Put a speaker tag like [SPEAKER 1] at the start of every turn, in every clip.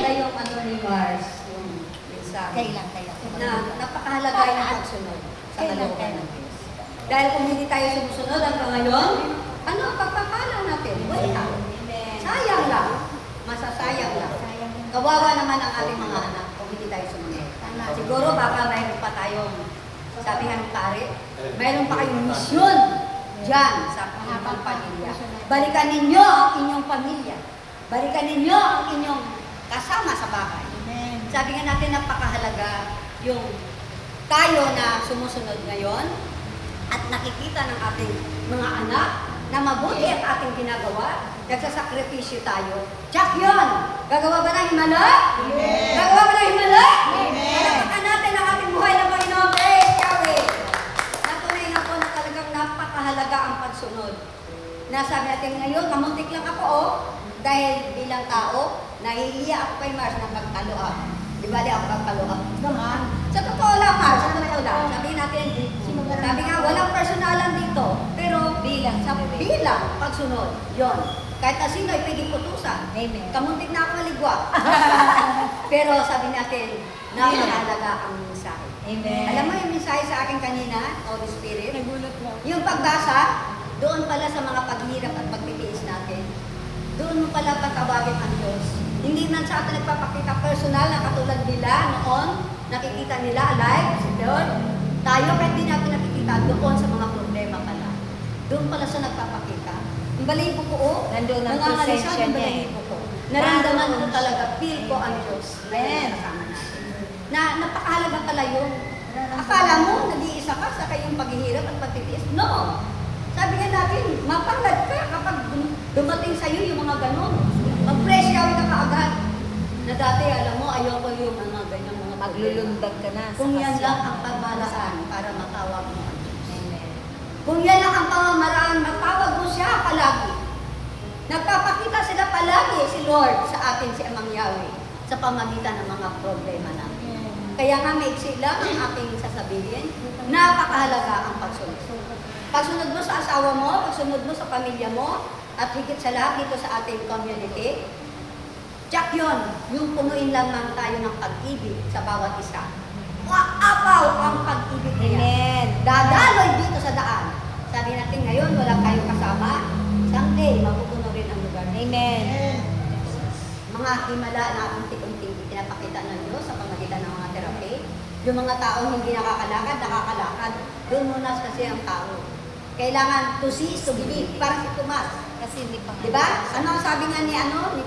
[SPEAKER 1] maganda yung ano ni Mars, yung mensahe.
[SPEAKER 2] Kailan.
[SPEAKER 1] Na napakahalaga yung pagsunod sa kalooban ng Diyos. Dahil kung hindi tayo sumusunod hanggang ngayon, ano ang pagpapala natin? Wala. Sayang lang. Masasayang lang. Kawawa naman ang ating mga anak kung hindi tayo sumunod. Siguro baka mayroon pa tayong, sabi nga ng pare, mayroon pa kayong misyon dyan sa inyong pamilya. Balikan ninyo ang inyong pamilya. Balikan ninyo ang inyong kasama sa bahay. Sabi nga natin, napakahalaga yung tayo na sumusunod ngayon at nakikita ng ating mga anak na mabuti ang ating ginagawa, nagsasakripisyo tayo. Tsak yun! Gagawa ba ng himala? Amen! Gagawa ba ng himala? Amen! Palapakan natin ang ating buhay ng Panginoon. Praise Yahweh! Natunay na po na talagang napakahalaga ang pagsunod. Nasabi natin ngayon, kamuntik lang ako dahil bilang tao, nahihiya ako kay Mars na magtalo-up. Di ba di ako magtalo-up? Naman. Sa totoo lang, Mars, sa totoo lang. Sabihin natin, sabi nga, walang personalan dito. Pero bilang pagsunod, yon. Kahit na sino ay pwedeng putusan. Amen. Kamuntik na ako maligwa. Pero sabi natin, napakahalaga ang mensahe. Amen. Alam mo yung mensahe sa akin kanina, Holy Spirit? Nagulat mo. Yung pagbasa, doon pala sa mga paghirap at pagtitiis natin, doon mo pala patawagin ang Diyos. Hindi man sa atin nagpapakita personal na katulad nila noon, nakikita nila alive, si Lord. Tayo kahit hindi natin nakikita doon sa mga problema pala. Doon pala siya nagpapakita. Ang balahibo ko,
[SPEAKER 2] nandoon ang presensya niya.
[SPEAKER 1] Naramdaman ko talaga, feel ko ang Diyos. Na napakahalaga pala yun. Akala mo, nag-iisa ka sa kayong paghihirap at pagtitiis? No! Sabi nga natin, mapangad ka kapag dumating sa'yo yung mga ganon. Mag-fresh ka kaagad. Na dati, alam mo, ayoko yung mga ganyan mga
[SPEAKER 2] maglulundag ka na.
[SPEAKER 1] Kung yan lang ang pagmalasaan para matawag mo ang Diyos. Amen. Kung yan lang ang pamamaraan, matawag mo siya palagi. Nagpapakita sila palagi si Lord sa atin, si Amang Yahweh, sa pamagitan ng mga problema natin. Kaya nga maiksi lang ang aking sasabihin, napakahalaga ang pagsunod. Pagsunod mo sa asawa mo, pagsunod mo sa pamilya mo, at higit sa lahat dito sa ating community, tsak yun, yung punuin lamang tayo ng pag-ibig sa bawat isa. Maapaw ang pag-ibig niya.
[SPEAKER 2] Amen.
[SPEAKER 1] Dadaloy dito sa daan. Sabi natin ngayon, wala tayong kasama. Someday, mapupuno rin ang lugar.
[SPEAKER 2] Amen.
[SPEAKER 1] Mga himala na unti-unti pinapakita ng Diyos sa pamagitan ng mga therapy. Yung mga taong hindi nakakalakad. Doon muna kasi ang tao. Kailangan to see is to believe. Parang si Tomas.
[SPEAKER 2] Kasi hindi pa.
[SPEAKER 1] Diba? Ano ang sabi nga ni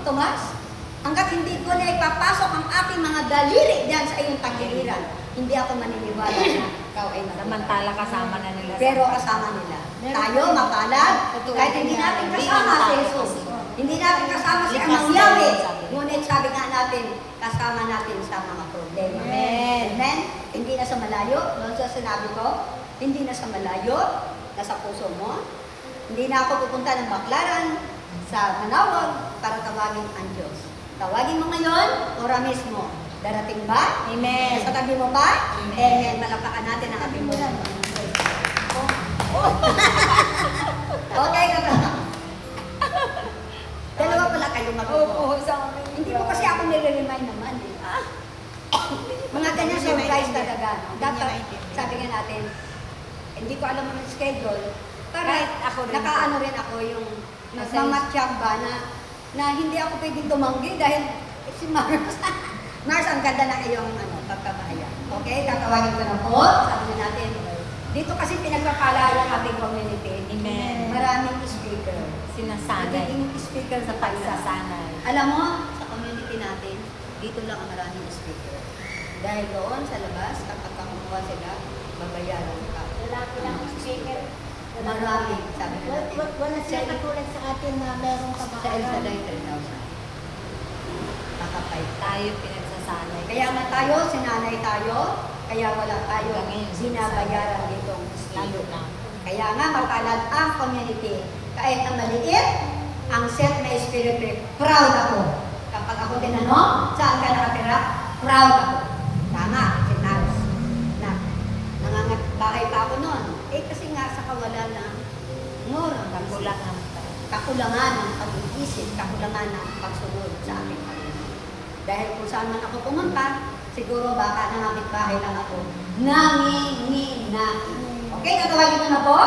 [SPEAKER 1] Tomas? Hanggat hindi ko na ipapasok ang aking mga daliri diyan sa iyong tagiliran, hindi ako maniniwala na ikaw ay natural.
[SPEAKER 2] Samantala kasama na nila.
[SPEAKER 1] Pero kasama nila. Tayo, mapalad, kahit hindi natin kasama si Jesus. Hindi natin kasama si Amang Yahweh. Ngunit sabi nga natin, kasama natin sa mga problema.
[SPEAKER 2] Amen.
[SPEAKER 1] Amen? Hindi na sa malayo. Doon sa sinabi ko, hindi na sa malayo, nasa puso mo. Hindi na ako pupunta ng Baklaran sa Manawag para tawagin ang Diyos. Tawagin mo ngayon, ora mismo. Darating ba?
[SPEAKER 2] Amen.
[SPEAKER 1] Sa tabi mo ba? Amen. Malapakan natin ang ating mula. Okay ka ba? Dalawa pala kayo mag-o. Hindi mo kasi ako nire-remind naman. Mga ganyan surprise talaga. Dapat, sabi nga natin, hindi ko alam ang schedule. Para nakaano rin ako yung nagmamatsyag ba na hindi ako pwedeng tumanggi dahil si Mars. Mars, ang ganda ng iyong pagkabahaya. Okay, tatawagin ko na po. Sabi natin, dito kasi pinagpapala yung ating community.
[SPEAKER 2] Amen.
[SPEAKER 1] Maraming speaker.
[SPEAKER 2] Sinasanay.
[SPEAKER 1] Naging speaker sa
[SPEAKER 2] pagsasanay.
[SPEAKER 1] Alam mo, sa community natin, dito lang ang maraming speaker. Dahil doon sa labas, kapag kumuha sila, babayaran ka.
[SPEAKER 3] Lalaki lang ang speaker.
[SPEAKER 1] Marami, sabi ko natin.
[SPEAKER 3] Wala siya katulad sa atin na merong
[SPEAKER 1] Sa
[SPEAKER 3] kabahayan.
[SPEAKER 1] ELSA dahil 3,000. Nakapay.
[SPEAKER 2] Tayo pinagsasanay.
[SPEAKER 1] Kaya nga tayo, sinanay tayo, kaya wala tayo
[SPEAKER 2] Ngayon,
[SPEAKER 1] binabayaran ditong
[SPEAKER 2] Lalo na.
[SPEAKER 1] Kaya nga mapalad ang community. Kahit na maliit, ang set na espiritu, proud ako. Kapag ako tinanong, saan ka nakatira? Proud ako. Tama, si Taros. Na, nangangat bahay pa ako noon. Kasi nga sa kawalan ng moral,
[SPEAKER 2] Kakulangan.
[SPEAKER 1] kakulangan ng pag-iisip, kakulangan ng pagsunod sa ating Panginoon. Dahil kung saan man ako pumunta, siguro baka nangapit bahay lang ako. Nangingina. Okay, tatawagin mo na po?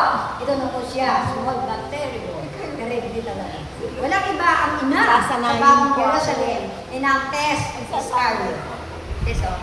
[SPEAKER 1] Ito na po siya. Small but terrible. Terrible talaga. Walang iba ang ina sa
[SPEAKER 2] Sasanayin
[SPEAKER 1] bagong
[SPEAKER 2] po ako.
[SPEAKER 1] Jerusalem. Inang Tess Iscariot. Tess, oh.